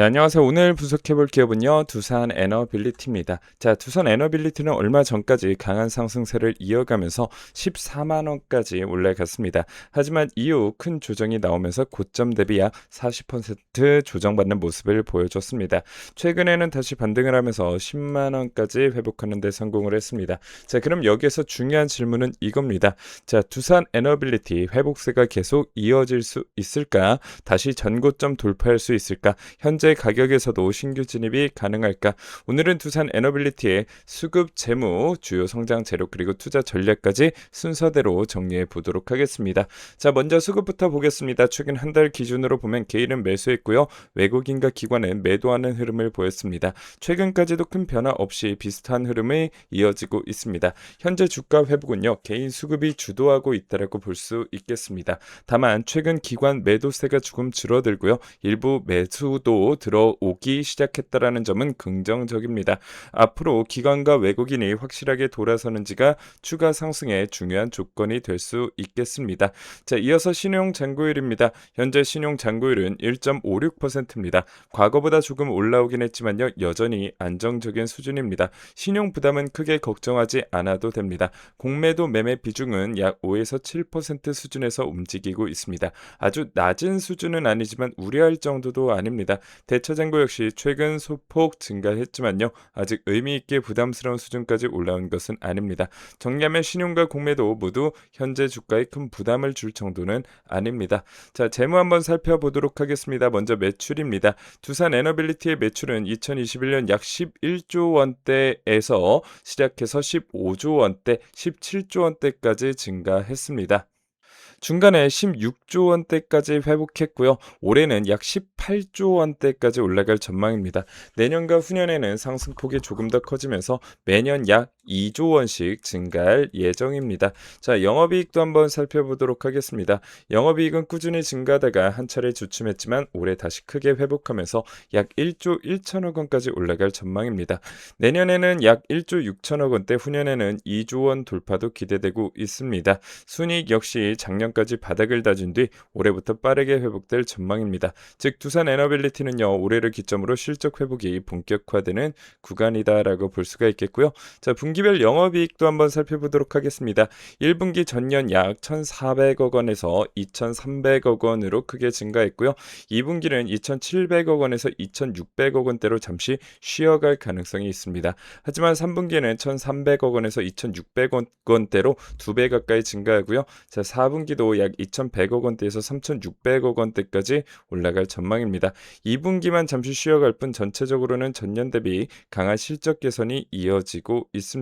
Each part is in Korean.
네, 안녕하세요. 오늘 분석해 볼 기업은요, 두산 에너빌리티입니다. 자, 두산 에너빌리티는 얼마 전까지 강한 상승세를 이어가면서 14만 원까지 올라갔습니다. 하지만 이후 큰 조정이 나오면서 고점 대비 약 40% 조정받는 모습을 보여줬습니다. 최근에는 다시 반등을 하면서 10만 원까지 회복하는 데 성공을 했습니다. 자, 그럼 여기에서 중요한 질문은 이겁니다. 자, 두산 에너빌리티 회복세가 계속 이어질 수 있을까? 다시 전고점 돌파할 수 있을까? 현재 가격에서도 신규 진입이 가능할까? 오늘은 두산 에너빌리티의 수급 재무, 주요 성장 재료 그리고 투자 전략까지 순서대로 정리해 보도록 하겠습니다. 자, 먼저 수급부터 보겠습니다. 최근 한 달 기준으로 보면 개인은 매수했고요. 외국인과 기관은 매도하는 흐름을 보였습니다. 최근까지도 큰 변화 없이 비슷한 흐름이 이어지고 있습니다. 현재 주가 회복은요, 개인 수급이 주도하고 있다라고 볼 수 있겠습니다. 다만 최근 기관 매도세가 조금 줄어들고요. 일부 매수도 들어오기 시작했다라는 점은 긍정적입니다. 앞으로 기관과 외국인이 확실하게 돌아서는지가 추가 상승의 중요한 조건이 될 수 있겠습니다. 자, 이어서 신용 잔고율입니다. 현재 신용 잔고율은 1.56%입니다. 과거보다 조금 올라오긴 했지만요, 여전히 안정적인 수준입니다. 신용 부담은 크게 걱정하지 않아도 됩니다. 공매도 매매 비중은 약 5에서 7% 수준에서 움직이고 있습니다. 아주 낮은 수준은 아니지만 우려할 정도도 아닙니다. 대차잔고 역시 최근 소폭 증가했지만요, 아직 의미있게 부담스러운 수준까지 올라온 것은 아닙니다. 정리하면 신용과 공매도 모두 현재 주가에 큰 부담을 줄 정도는 아닙니다. 자, 재무 한번 살펴보도록 하겠습니다. 먼저 매출입니다. 두산 에너빌리티의 매출은 2021년 약 11조 원대에서 시작해서 15조 원대, 17조 원대까지 증가했습니다. 중간에 16조 원대까지 회복했고요. 올해는 약 18조 원대까지 올라갈 전망입니다. 내년과 후년에는 상승폭이 조금 더 커지면서 매년 약 2조 원씩 증가할 예정입니다. 자, 영업이익도 한번 살펴보도록 하겠습니다. 영업이익은 꾸준히 증가하다가 한 차례 주춤했지만 올해 다시 크게 회복하면서 약 1조 1천억 원까지 올라갈 전망입니다. 내년에는 약 1조 6천억 원대, 후년에는 2조 원 돌파도 기대되고 있습니다. 순이익 역시 작년까지 바닥을 다진 뒤 올해부터 빠르게 회복될 전망입니다. 즉 두산 에너빌리티는요, 올해를 기점으로 실적 회복이 본격화되는 구간이다라고 볼 수가 있겠고요. 자, 분기별 영업이익도 한번 살펴보도록 하겠습니다. 1분기 전년 약 1,400억 원에서 2,300억 원으로 크게 증가했고요. 2분기는 2,700억 원에서 2,600억 원대로 잠시 쉬어갈 가능성이 있습니다. 하지만 3분기에는 1,300억 원에서 2,600억 원대로 2배 가까이 증가하고요. 자, 4분기도 약 2,100억 원대에서 3,600억 원대까지 올라갈 전망입니다. 2분기만 잠시 쉬어갈 뿐 전체적으로는 전년 대비 강한 실적 개선이 이어지고 있습니다.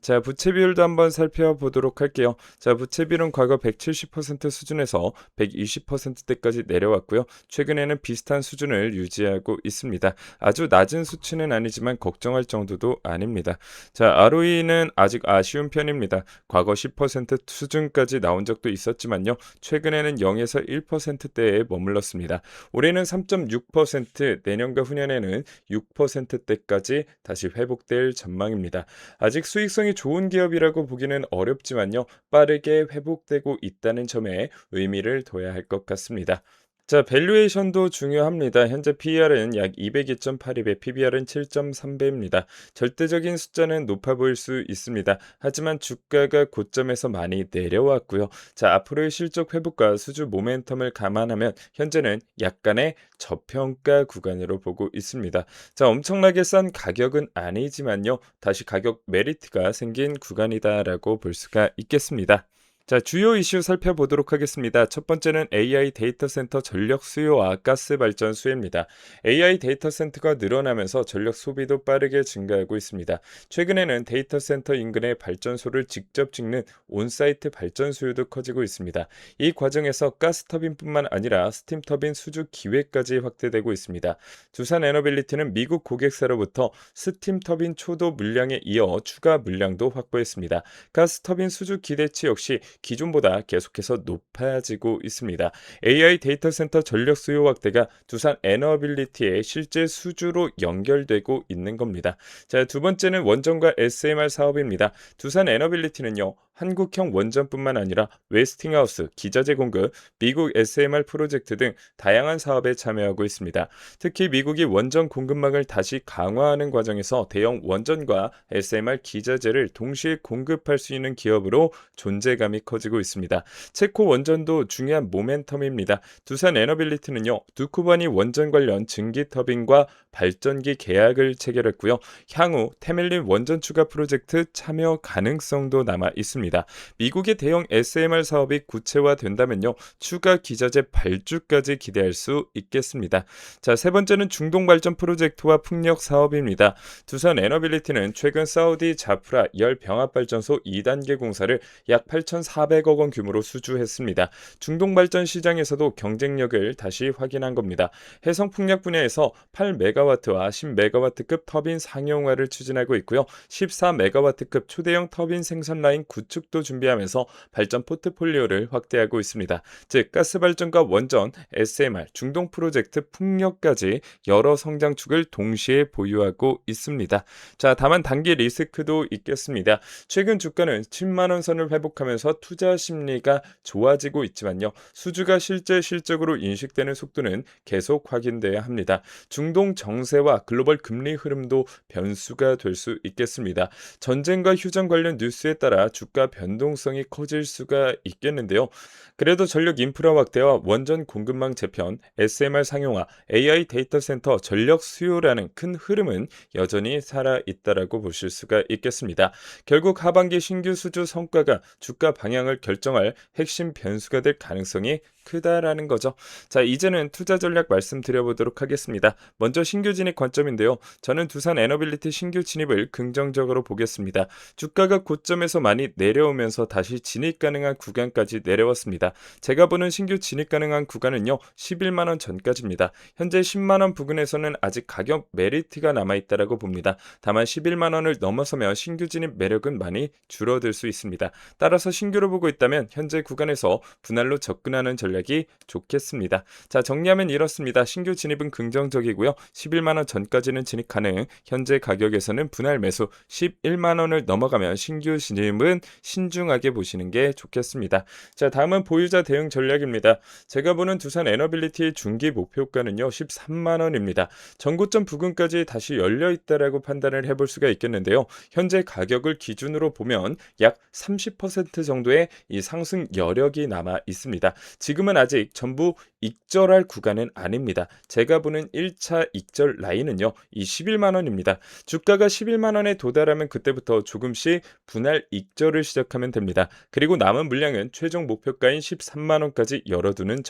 자, 부채 비율도 한번 살펴보도록 할게요. 자, 부채 비율은 과거 170% 수준에서 120%대까지 내려왔고요. 최근에는 비슷한 수준을 유지하고 있습니다. 아주 낮은 수치는 아니지만 걱정할 정도도 아닙니다. 자, ROE는 아직 아쉬운 편입니다. 과거 10% 수준까지 나온 적도 있었지만요, 최근에는 0에서 1%대에 머물렀습니다. 올해는 3.6%, 내년과 후년에는 6%대까지 다시 회복될 전망입니다. 아직 수익성이 좋은 기업이라고 보기는 어렵지만요, 빠르게 회복되고 있다는 점에 의미를 둬야 할 것 같습니다. 자, 밸류에이션도 중요합니다. 현재 PER은 약 202.82배, PBR은 7.3배입니다. 절대적인 숫자는 높아 보일 수 있습니다. 하지만 주가가 고점에서 많이 내려왔고요. 자, 앞으로의 실적 회복과 수주 모멘텀을 감안하면 현재는 약간의 저평가 구간으로 보고 있습니다. 자, 엄청나게 싼 가격은 아니지만요, 다시 가격 메리트가 생긴 구간이다라고 볼 수가 있겠습니다. 자, 주요 이슈 살펴보도록 하겠습니다. 첫 번째는 AI 데이터 센터 전력 수요와 가스 발전 수요입니다. AI 데이터 센터가 늘어나면서 전력 소비도 빠르게 증가하고 있습니다. 최근에는 데이터 센터 인근의 발전소를 직접 짓는 온사이트 발전 수요도 커지고 있습니다. 이 과정에서 가스 터빈뿐만 아니라 스팀 터빈 수주 기회까지 확대되고 있습니다. 두산 에너빌리티는 미국 고객사로부터 스팀 터빈 초도 물량에 이어 추가 물량도 확보했습니다. 가스 터빈 수주 기대치 역시 기존보다 계속해서 높아지고 있습니다. AI 데이터 센터 전력 수요 확대가 두산 에너빌리티의 실제 수주로 연결되고 있는 겁니다. 자, 두 번째는 원전과 SMR 사업입니다. 두산 에너빌리티는요, 한국형 원전뿐만 아니라 웨스팅하우스, 기자재 공급, 미국 SMR 프로젝트 등 다양한 사업에 참여하고 있습니다. 특히 미국이 원전 공급망을 다시 강화하는 과정에서 대형 원전과 SMR 기자재를 동시에 공급할 수 있는 기업으로 존재감이 커지고 있습니다. 체코 원전도 중요한 모멘텀입니다. 두산 에너빌리티는요, 두쿠바니 원전 관련 증기 터빈과 발전기 계약을 체결했고요. 향후 테멜린 원전 추가 프로젝트 참여 가능성도 남아 있습니다. 미국의 대형 SMR 사업이 구체화된다면요, 추가 기자재 발주까지 기대할 수 있겠습니다. 자, 세 번째는 중동 발전 프로젝트와 풍력 사업입니다. 두산 에너빌리티는 최근 사우디 자프라 열 병합 발전소 2단계 공사를 약 8,400억 원 규모로 수주했습니다. 중동 발전 시장에서도 경쟁력을 다시 확인한 겁니다. 해성 풍력 분야에서 8메가와트와 10메가와트급 터빈 상용화를 추진하고 있고요. 14메가와트급 초대형 터빈 생산 라인 구축도 준비하면서 발전 포트폴리오를 확대하고 있습니다. 즉 가스 발전과 원전, SMR, 중동 프로젝트, 풍력까지 여러 성장축을 동시에 보유하고 있습니다. 자, 다만 단기 리스크도 있겠습니다. 최근 주가는 10만 원 선을 회복하면서 투자 심리가 좋아지고 있지만요. 수주가 실제 실적으로 인식되는 속도는 계속 확인돼야 합니다. 중동 정세와 글로벌 금리 흐름도 변수가 될 수 있겠습니다. 전쟁과 휴전 관련 뉴스에 따라 주가 변동성이 커질 수가 있겠는데요. 그래도 전력 인프라 확대와 원전 공급망 재편, SMR 상용화, AI 데이터 센터 전력 수요라는 큰 흐름은 여전히 살아있다라고 보실 수가 있겠습니다. 결국 하반기 신규 수주 성과가 주가 방향을 결정할 핵심 변수가 될 가능성이 크다라는 거죠. 자, 이제는 투자 전략 말씀드려보도록 하겠습니다. 먼저 신규 진입 관점인데요. 저는 두산 에너빌리티 신규 진입을 긍정적으로 보겠습니다. 주가가 고점에서 많이 내려오면서 다시 진입 가능한 구간까지 내려왔습니다. 제가 보는 신규 진입 가능한 구간은요, 11만 원 전까지입니다. 현재 10만 원 부근에서는 아직 가격 메리트가 남아있다라고 봅니다. 다만 11만 원을 넘어서면 신규 진입 매력은 많이 줄어들 수 있습니다. 따라서 신규로 보고 있다면 현재 구간에서 분할로 접근하는 전략이 좋겠습니다. 자, 정리하면 이렇습니다. 신규 진입은 긍정적이고요. 11만 원 전까지는 진입 가능. 현재 가격에서는 분할 매수 11만 원을 넘어가면 신규 진입은 신중하게 보시는 게 좋겠습니다. 자, 다음은 보유자 대응 전략입니다. 제가 보는 두산 에너빌리티의 중기 목표가는요, 13만 원입니다. 전고점 부근까지 다시 열려 있다라고 판단을 해볼 수가 있겠는데요. 현재 가격을 기준으로 보면 약 30% 정도의 이 상승 여력이 남아 있습니다. 지금은 아직 전부 익절할 구간은 아닙니다. 제가 보는 1차 익절 라인은요, 이 11만 원입니다. 주가가 11만 원에 도달하면 그때부터 조금씩 분할 익절을 시작하면 됩니다. 그리고 남은 물량은 최종 목표가인 13만 원까지 열어두는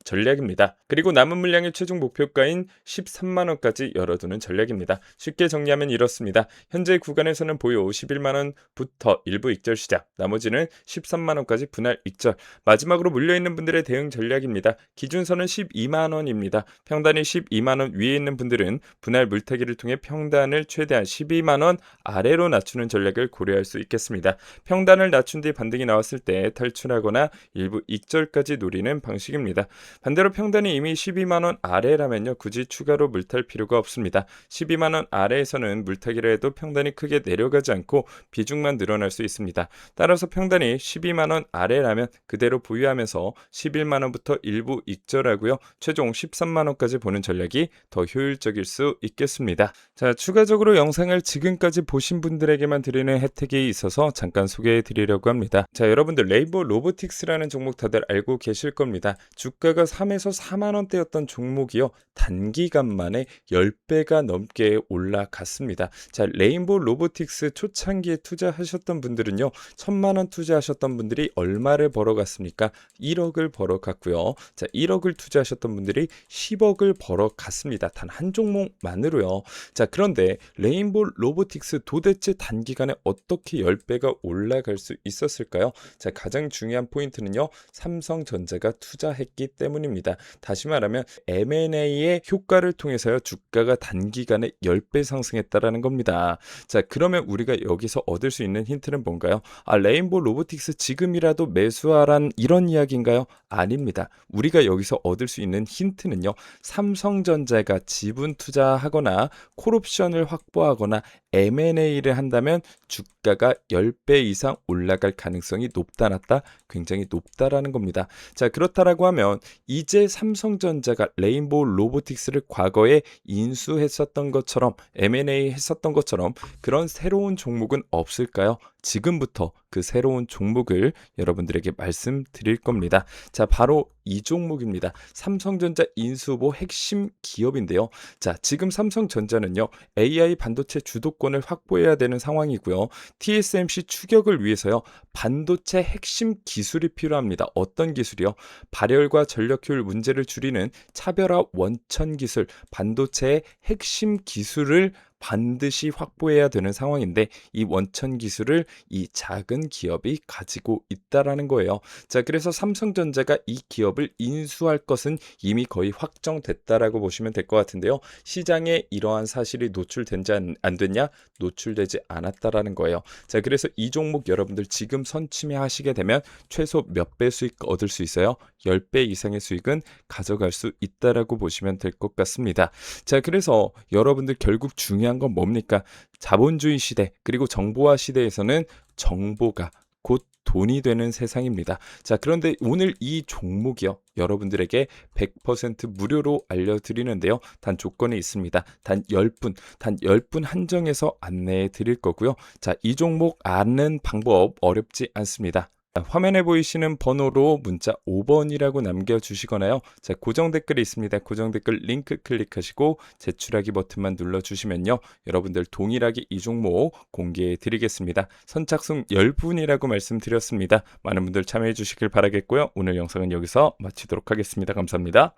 전략입니다. 그리고 남은 물량의 최종 목표가인 13만 원까지 열어두는 전략입니다. 쉽게 정리하면 이렇습니다. 현재 구간에서는 보유 11만 원부터 일부 익절 시작, 나머지는 13만 원까지 분할 익절, 마지막으로 물려있는 분들의 대응 전략입니다. 기준선은 12만 원입니다. 평단이 12만 원 위에 있는 분들은 분할 물타기를 통해 평단을 최대한 12만 원 아래로 낮추는 전략을 고려할 수 있겠습니다. 평단을 낮춘 뒤 반등이 나왔을 때 탈출하거나 일부 익절까지 노리는 방식입니다. 반대로 평단이 이미 12만 원 아래라면요, 굳이 추가로 물탈 필요가 없습니다. 12만 원 아래에서는 물타기를 해도 평단이 크게 내려가지 않고 비중만 늘어날 수 있습니다. 따라서 평단이 12만 원 아래라면 그대로 보유하면서 11만 원부터 일부 익절하고요, 최종 13만 원까지 보는 전략이 더 효율적일 수 있겠습니다. 자, 추가적으로 영상을 지금까지 보신 분들에게만 드리는 혜택이 있어서 잠깐 소개해 드리려고 합니다. 자, 여러분들 레인보우 로보틱스라는 종목 다들 알고 계실 겁니다. 주가가 3에서 4만 원대였던 종목이요, 단기간 만에 10배가 넘게 올라갔습니다. 자, 레인보우 로보틱스 초창기에 투자하셨던 분들은요, 1,000만 원 투자하셨던 분들이 얼마를 벌어갔습니까? 1억을 벌어갔고요. 자, 1억을 투자하셨던 분들이 10억을 벌어갔습니다. 단 한 종목만으로요. 자, 그런데 레인보우 로보틱스 도대체 단기간에 어떻게 10배가 올라갈 수 있었을까요? 자, 가장 중요한 포인트는요, 삼성전자가 투자했기 때문입니다. 때문입니다. 다시 말하면 M&A의 효과를 통해서요 주가가 단기간에 10배 상승했다라는 겁니다. 자, 그러면 우리가 여기서 얻을 수 있는 힌트는 뭔가요? 레인보우 로보틱스 지금이라도 매수하란 이런 이야기인가요? 아닙니다. 우리가 여기서 얻을 수 있는 힌트는요, 삼성전자가 지분 투자하거나 콜옵션을 확보하거나 M&A를 한다면 주가가 10배 이상 올라갈 가능성이 높다 낮다? 굉장히 높다라는 겁니다. 자, 그렇다라고 하면 이제 삼성전자가 레인보우 로보틱스를 과거에 인수했었던 것처럼 M&A 했었던 것처럼 그런 새로운 종목은 없을까요? 지금부터 그 새로운 종목을 여러분들에게 말씀드릴 겁니다. 자, 바로 이 종목입니다. 삼성전자 인수 후보 핵심 기업인데요. 자, 지금 삼성전자는요, AI 반도체 주도권을 확보해야 되는 상황이고요. TSMC 추격을 위해서요, 반도체 핵심 기술이 필요합니다. 어떤 기술이요? 발열과 전력 효율 문제를 줄이는 차별화 원천 기술, 반도체의 핵심 기술을 반드시 확보해야 되는 상황인데 이 원천 기술을 이 작은 기업이 가지고 있다라는 거예요. 자, 그래서 삼성전자가 이 기업을 인수할 것은 이미 거의 확정됐다라고 보시면 될 것 같은데요. 시장에 이러한 사실이 노출된지 안 됐냐? 노출되지 않았다라는 거예요. 자, 그래서 이 종목 여러분들 지금 선침해하시게 되면 최소 몇 배 수익 얻을 수 있어요? 10배 이상의 수익은 가져갈 수 있다라고 보시면 될 것 같습니다. 자, 그래서 여러분들 결국 중요한 건 뭡니까? 자본주의 시대 그리고 정보화 시대에서는 정보가 곧 돈이 되는 세상입니다. 자, 그런데 오늘 이 종목이요, 여러분들에게 100% 무료로 알려드리는데요. 단 조건이 있습니다. 단 10분 한정해서 안내해 드릴 거고요. 자, 이 종목 아는 방법 어렵지 않습니다. 화면에 보이시는 번호로 문자 5번이라고 남겨주시거나요. 자, 고정 댓글이 있습니다. 고정 댓글 링크 클릭하시고 제출하기 버튼만 눌러주시면요, 여러분들 동일하게 이 종목 공개해 드리겠습니다. 선착순 10분이라고 말씀드렸습니다. 많은 분들 참여해 주시길 바라겠고요. 오늘 영상은 여기서 마치도록 하겠습니다. 감사합니다.